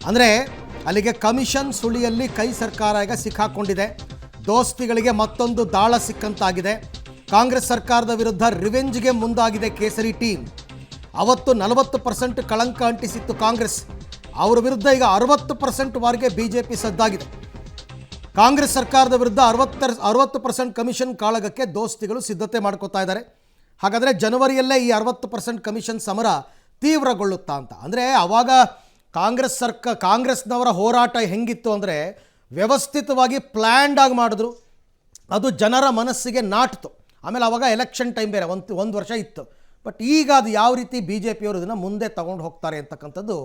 ಅಂದರೆ ಅಲ್ಲಿಗೆ ಕಮಿಷನ್ ಸುಳಿಯಲ್ಲಿ ಕೈ ಸರ್ಕಾರ ಈಗ ಸಿಕ್ಕಾಕೊಂಡಿದೆ. ದೋಸ್ತಿಗಳಿಗೆ ಮತ್ತೊಂದು ದಾಳ ಸಿಕ್ಕಂತಾಗಿದೆ. ಕಾಂಗ್ರೆಸ್ ಸರ್ಕಾರದ ವಿರುದ್ಧ ರಿವೆಂಜ್ಗೆ ಮುಂದಾಗಿದೆ ಕೇಸರಿ ಟೀಮ್. ಅವತ್ತು 40% ಕಳಂಕ ಅಂಟಿಸಿತ್ತು ಕಾಂಗ್ರೆಸ್. ಅವರ ವಿರುದ್ಧ ಈಗ 60% ವಾರಿಗೆ ಬಿಜೆಪಿ ಸದ್ದಾಗಿದೆ. ಕಾಂಗ್ರೆಸ್ ಸರ್ಕಾರದ ವಿರುದ್ಧ 60% ಕಮಿಷನ್ ಕಾಳಗಕ್ಕೆ ದೋಸ್ತಿಗಳು ಸಿದ್ಧತೆ ಮಾಡ್ಕೋತಾ ಇದ್ದಾರೆ. ಹಾಗಾದರೆ ಜನವರಿಯಲ್ಲೇ ಈ 60% ಕಮಿಷನ್ ಸಮರ ತೀವ್ರಗೊಳ್ಳುತ್ತಾ ಅಂತ. ಅಂದರೆ ಆವಾಗ ಕಾಂಗ್ರೆಸ್ನವರ ಹೋರಾಟ ಹೆಂಗಿತ್ತು ಅಂದರೆ ವ್ಯವಸ್ಥಿತವಾಗಿ ಪ್ಲ್ಯಾಂಡ್ ಆಗಿ ಮಾಡಿದ್ರು. ಅದು ಜನರ ಮನಸ್ಸಿಗೆ ನಾಟಿತು. ಆಮೇಲೆ ಆವಾಗ ಎಲೆಕ್ಷನ್ ಟೈಮ್ ಬೇರೆ ಒಂದು ವರ್ಷ ಇತ್ತು. ಬಟ್ ಈಗ ಅದು ಯಾವ ರೀತಿ ಬಿ ಜೆ ಪಿಯವರು ಇದನ್ನು ಮುಂದೆ ತಗೊಂಡು ಹೋಗ್ತಾರೆ ಅಂತಕ್ಕಂಥದ್ದು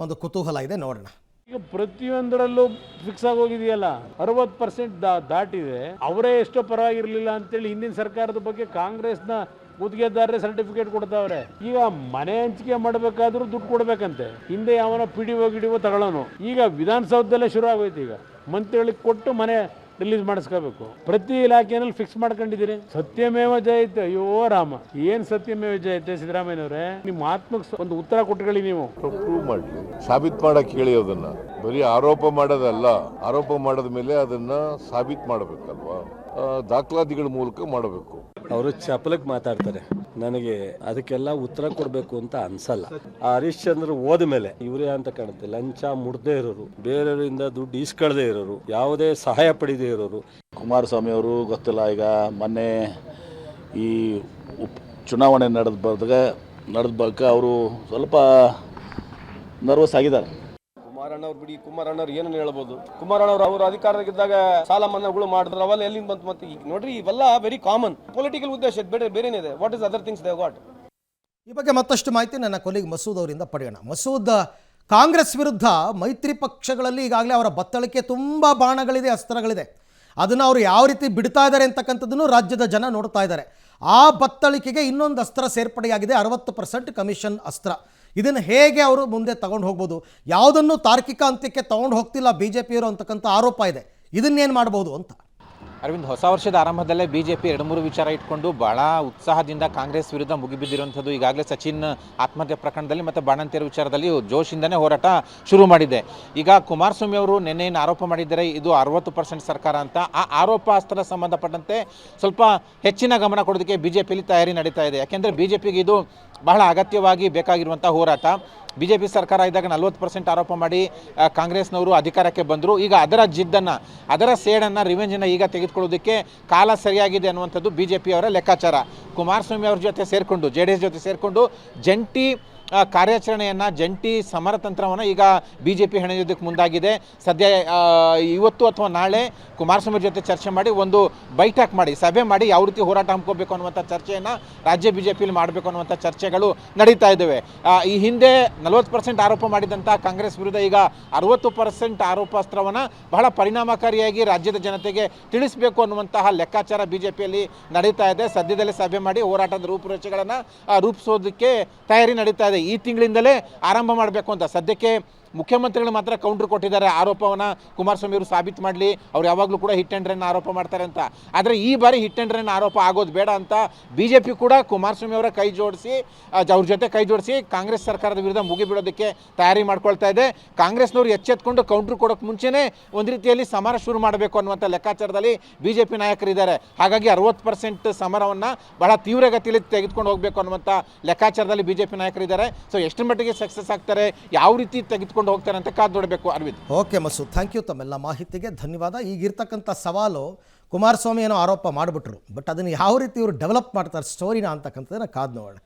ಒಂದು ಕುತೂಹಲ ಇದೆ, ನೋಡೋಣ. ಈಗ ಪ್ರತಿಯೊಂದರಲ್ಲೂ ಫಿಕ್ಸ್ ಆಗೋಗಿದೆಯಲ್ಲ, 60% ದಾಟಿದೆ. ಅವರೇ ಎಷ್ಟೋ ಪರವಾಗಿರಲಿಲ್ಲ ಅಂತೇಳಿ ಹಿಂದಿನ ಸರ್ಕಾರದ ಬಗ್ಗೆ ಕಾಂಗ್ರೆಸ್ನ ಗುತ್ತಿಗೆದಾರರೇ ಸರ್ಟಿಫಿಕೇಟ್ ಕೊಡ್ತಾವ್ರೆ. ಈಗ ಮನೆ ಹಂಚಿಕೆ ಮಾಡಬೇಕಾದ್ರೂ ದುಡ್ಡು ಕೊಡ್ಬೇಕಂತೆ. ಹಿಂದೆ ಯಾವನ ಪಿಡಿಒ ತಗೊಳ್ಳೋನು. ಈಗ ವಿಧಾನಸೌಧದಲ್ಲೇ ಶುರು ಆಗೋಯ್ತು. ಈಗ ಮಂತ್ರಿಗಳಿಗೆ ಕೊಟ್ಟು ಮನೆ ರಿಲೀಸ್ ಮಾಡಿಸ್ಕೋಬೇಕು. ಪ್ರತಿ ಇಲಾಖೆಯಲ್ಲಿ ಫಿಕ್ಸ್ ಮಾಡ್ಕೊಂಡಿದ್ದೀರಿ. ಸತ್ಯಮೇವ ಜಯತೆ. ಅಯ್ಯೋ ರಾಮ, ಏನ್ ಸತ್ಯಮೇವ ಜಯತೆ ಸಿದ್ದರಾಮಯ್ಯನವರೇ, ನಿಮ್ಮ ಆತ್ಮಕ್ಕೆ ಒಂದು ಉತ್ತರ ಕೊಟ್ಕೊಳ್ಳಿ. ನೀವು ಪ್ರೂವ್ ಮಾಡಲಿ, ಸಾಬೀತ್ ಮಾಡಕ್ ಹೇಳಿ. ಅದನ್ನ ಬರೀ ಆರೋಪ ಮಾಡೋದಲ್ಲ, ಆರೋಪ ಮಾಡಿದ ಮೇಲೆ ಅದನ್ನ ಸಾಬೀತ್ ಮಾಡಬೇಕಲ್ವಾ, ದಾಖಲಾತಿಗಳ ಮೂಲಕ ಮಾಡಬೇಕು. ಅವರು ಚಪಲಕ್ಕೆ ಮಾತಾಡ್ತಾರೆ. ನನಗೆ ಅದಕ್ಕೆಲ್ಲ ಉತ್ತರ ಕೊಡಬೇಕು ಅಂತ ಅನ್ಸಲ್ಲ. ಆ ಹರೀಶ್ ಚಂದ್ರ ಹೋದ ಮೇಲೆ ಇವರೇ ಅಂತ ಕಾಣುತ್ತೆ. ಲಂಚ ಮುಡ್ದೇ ಇರೋರು, ಬೇರೆಯವರಿಂದ ದುಡ್ಡು ಈಸ್ಕೊಳ್ದೇ ಇರೋರು, ಯಾವುದೇ ಸಹಾಯ ಪಡೆದೇ ಇರೋರು. ಕುಮಾರಸ್ವಾಮಿ ಅವರು ಗೊತ್ತಿಲ್ಲ. ಈಗ ಮೊನ್ನೆ ಈ ಚುನಾವಣೆ ನಡೆದ ಬಳಿಕ ಅವರು ಸ್ವಲ್ಪ ನರ್ವಸ್ ಆಗಿದ್ದಾರೆ. ಕುಮಾರಣ್ಣವ್ರು ಬಿಡಿ, ಕುಮಾರಣ್ಣವ್ರು ಏನನ್ನು ಹೇಳ್ಬೋದು. ಕುಮಾರಣ್ಣವ್ರು ಅವರು ಅಧಿಕಾರದಾಗಿದ್ದಾಗ ಸಾಲ ಮನ್ನಾಗಳು ಮಾಡಿದ್ರು, ಅವೆಲ್ಲ ಎಲ್ಲಿಂದ ಬಂತು? ಮತ್ತೆ ಈಗ ನೋಡ್ರಿ, ಇವೆಲ್ಲ ವೆರಿ ಕಾಮನ್ ಪೊಲಿಟಿಕಲ್ ಉದ್ದೇಶ ಬೇರೆನಿದೆ. What is other things they what? ಈ ಬಗ್ಗೆ ಮತ್ತಷ್ಟು ಮಾಹಿತಿ ನನ್ನ ಕೊಲೀಗ್ ಮಸೂದ್ ಅವರಿಂದ ಪಡೆಯೋಣ. ಮಸೂದ್, ಕಾಂಗ್ರೆಸ್ ವಿರುದ್ಧ ಮೈತ್ರಿ ಪಕ್ಷಗಳಲ್ಲಿ ಈಗಾಗಲೇ ಅವರ ಬತ್ತಳಿಕೆ ತುಂಬ ಬಾಣಗಳಿದೆ, ಅಸ್ತ್ರಗಳಿದೆ. ಅದನ್ನು ಅವರು ಯಾವ ರೀತಿ ಬಿಡ್ತಾ ಇದ್ದಾರೆ ಅಂತಕ್ಕಂಥದ್ದನ್ನು ರಾಜ್ಯದ ಜನ ನೋಡ್ತಾ ಇದ್ದಾರೆ. ಆ ಬತ್ತಳಿಕೆಗೆ ಇನ್ನೊಂದು ಅಸ್ತ್ರ ಸೇರ್ಪಡೆಯಾಗಿದೆ, 60% ಕಮಿಷನ್ ಅಸ್ತ್ರ. ಇದನ್ನು ಹೇಗೆ ಅವರು ಮುಂದೆ ತಗೊಂಡು ಹೋಗ್ಬೋದು? ಯಾವುದನ್ನು ತಾರ್ಕಿಕ ಅಂತ್ಯಕ್ಕೆ ತಗೊಂಡು ಹೋಗ್ತಿಲ್ಲ ಬಿ ಜೆ ಪಿಯವರು ಅಂತಕ್ಕಂಥ ಆರೋಪ ಇದೆ. ಇದನ್ನೇನು ಮಾಡ್ಬೋದು ಅಂತ? ಅರವಿಂದ್, ಹೊಸ ವರ್ಷದ ಆರಂಭದಲ್ಲೇ ಬಿಜೆಪಿ 2-3 ವಿಚಾರ ಇಟ್ಕೊಂಡು ಬಹಳ ಉತ್ಸಾಹದಿಂದ ಕಾಂಗ್ರೆಸ್ ವಿರುದ್ಧ ಮುಗಿಬಿದ್ದಿರುವಂಥದ್ದು. ಈಗಾಗಲೇ ಸಚಿನ್ ಆತ್ಮಹತ್ಯೆ ಪ್ರಕರಣದಲ್ಲಿ ಮತ್ತು ಬಾಣಂತಿಯರ ವಿಚಾರದಲ್ಲಿ ಜೋಶಿಂದನೇ ಹೋರಾಟ ಶುರು ಮಾಡಿದೆ. ಈಗ ಕುಮಾರಸ್ವಾಮಿ ಅವರು ನಿನ್ನೆಯನ್ನು ಆರೋಪ ಮಾಡಿದ್ದಾರೆ, ಇದು 60% ಸರ್ಕಾರ ಅಂತ. ಆ ಆರೋಪಾಸ್ತ್ರ ಸಂಬಂಧಪಟ್ಟಂತೆ ಸ್ವಲ್ಪ ಹೆಚ್ಚಿನ ಗಮನ ಕೊಡೋದಕ್ಕೆ ಬಿಜೆಪಿಯಲ್ಲಿ ತಯಾರಿ ನಡೀತಾ ಇದೆ. ಯಾಕೆಂದರೆ ಬಿಜೆಪಿಗೆ ಇದು ಬಹಳ ಅಗತ್ಯವಾಗಿ ಬೇಕಾಗಿರುವಂಥ ಹೋರಾಟ. ಬಿಜೆಪಿ ಸರ್ಕಾರ ಇದ್ದಾಗ 40% ಆರೋಪ ಮಾಡಿ ಕಾಂಗ್ರೆಸ್ನವರು ಅಧಿಕಾರಕ್ಕೆ ಬಂದರು. ಈಗ ಅದರ ಜಿದ್ದನ್ನು, ಅದರ ಸೇಡನ್ನು, ರಿವೆಂಜನ್ನು ಈಗ ತೆಗೆದುಕೊಳ್ಳೋದಕ್ಕೆ ಕಾಲ ಸರಿಯಾಗಿದೆ ಅನ್ನುವಂಥದ್ದು ಬಿಜೆಪಿಯವರ ಲೆಕ್ಕಾಚಾರ. ಕುಮಾರಸ್ವಾಮಿ ಅವ್ರ ಜೊತೆ ಸೇರಿಕೊಂಡು, JDS ಜೊತೆ ಸೇರಿಕೊಂಡು ಜಂಟಿ ಕಾರ್ಯಾಚರಣೆಯನ್ನು, ಜಂಟಿ ಸಮರ ತಂತ್ರವನ್ನು ಈಗ ಬಿಜೆಪಿ ಹೆಣೆಯೋದಕ್ಕೆ ಮುಂದಾಗಿದೆ. ಸದ್ಯ ಇವತ್ತು ಅಥವಾ ನಾಳೆ ಕುಮಾರಸ್ವಾಮಿ ಜೊತೆ ಚರ್ಚೆ ಮಾಡಿ, ಒಂದು ಬೈಠಕ್ ಮಾಡಿ, ಸಭೆ ಮಾಡಿ ಯಾವ ರೀತಿ ಹೋರಾಟ ಹಮ್ಮಿಕೋಬೇಕು ಅನ್ನುವಂಥ ಚರ್ಚೆಯನ್ನು ರಾಜ್ಯ ಬಿಜೆಪಿಯಲ್ಲಿ ಮಾಡಬೇಕು ಅನ್ನುವಂಥ ಚರ್ಚೆಗಳು ನಡೀತಾ ಇದ್ದಾವೆ. ಈ ಹಿಂದೆ 40% ಆರೋಪ ಮಾಡಿದಂಥ ಕಾಂಗ್ರೆಸ್ ವಿರುದ್ಧ ಈಗ 60% ಆರೋಪಾಸ್ತ್ರವನ್ನು ಬಹಳ ಪರಿಣಾಮಕಾರಿಯಾಗಿ ರಾಜ್ಯದ ಜನತೆಗೆ ತಿಳಿಸಬೇಕು ಅನ್ನುವಂತಹ ಲೆಕ್ಕಾಚಾರ ಬಿಜೆಪಿಯಲ್ಲಿ ನಡೀತಾ ಇದೆ. ಸದ್ಯದಲ್ಲೇ ಸಭೆ ಮಾಡಿ ಹೋರಾಟದ ರೂಪುರೇಷೆಗಳನ್ನು ರೂಪಿಸೋದಕ್ಕೆ ತಯಾರಿ ನಡೀತಾ ಇದೆ. ಈ ತಿಂಗಳಿಂದಲೇ ಆರಂಭ ಮಾಡಬೇಕು ಅಂತ. ಸದ್ಯಕ್ಕೆ ಮುಖ್ಯಮಂತ್ರಿಗಳು ಮಾತ್ರ ಕೌಂಟ್ರ್ ಕೊಟ್ಟಿದ್ದಾರೆ. ಆರೋಪವನ್ನು ಕುಮಾರಸ್ವಾಮಿ ಅವರು ಸಾಬೀತು ಮಾಡಲಿ, ಅವ್ರು ಯಾವಾಗಲೂ ಕೂಡ ಹಿಟ್ ಆ್ಯಂಡ್ ರನ್ ಆರೋಪ ಮಾಡ್ತಾರೆ ಅಂತ. ಆದರೆ ಈ ಬಾರಿ ಹಿಟ್ ಆ್ಯಂಡ್ ರನ್ ಆರೋಪ ಆಗೋದು ಬೇಡ ಅಂತ ಬಿಜೆಪಿ ಕೂಡ ಕುಮಾರಸ್ವಾಮಿ ಅವರ ಅವ್ರ ಜೊತೆ ಕೈ ಜೋಡಿಸಿ ಕಾಂಗ್ರೆಸ್ ಸರ್ಕಾರದ ವಿರುದ್ಧ ಮುಗಿಬಿಡೋದಕ್ಕೆ ತಯಾರಿ ಮಾಡ್ಕೊಳ್ತಾ ಇದೆ. ಕಾಂಗ್ರೆಸ್ನವರು ಎಚ್ಚೆತ್ಕೊಂಡು ಕೌಂಟ್ರ್ ಕೊಡೋಕ್ಕೆ ಮುಂಚೆನೇ ಒಂದು ರೀತಿಯಲ್ಲಿ ಸಮರ ಶುರು ಮಾಡಬೇಕು ಅನ್ನುವಂಥ ಲೆಕ್ಕಾಚಾರದಲ್ಲಿ ಬಿಜೆಪಿ ನಾಯಕರಿದ್ದಾರೆ. ಹಾಗಾಗಿ 60% ಸಮರವನ್ನು ಬಹಳ ತೀವ್ರಗತಿಯಲ್ಲಿ ತೆಗೆದುಕೊಂಡು ಹೋಗಬೇಕು ಅನ್ನುವಂಥ ಲೆಕ್ಕಾಚಾರದಲ್ಲಿ ಬಿಜೆಪಿ ನಾಯಕರಿದ್ದಾರೆ. ಸೊ ಎಷ್ಟು ಮಟ್ಟಿಗೆ ಸಕ್ಸಸ್ ಆಗ್ತಾರೆ, ಯಾವ ರೀತಿ ತೆಗೆದುಕೊಂಡು ಹೋಗ್ತಾರೆ ಅಂತ ಕಾದು ನೋಡಬೇಕು. Arvind, okay Masood, thank you. ತಮ್ಮೆಲ್ಲ ಮಾಹಿತಿಗೆ ಧನ್ಯವಾದ. ಈಗಿರ್ತಕ್ಕಂಥ ಸವಾಲು, ಕುಮಾರಸ್ವಾಮಿ ಏನೋ ಆರೋಪ ಮಾಡಿಬಿಟ್ರು, ಬಟ್ ಅದನ್ನು ಯಾವ ರೀತಿ ಇವರು ಡೆವಲಪ್ ಮಾಡ್ತಾರೆ ಸ್ಟೋರಿನ ಅಂತಕ್ಕಂಥದ್ದನ್ನು ಕಾದು ನೋಡೋಣ.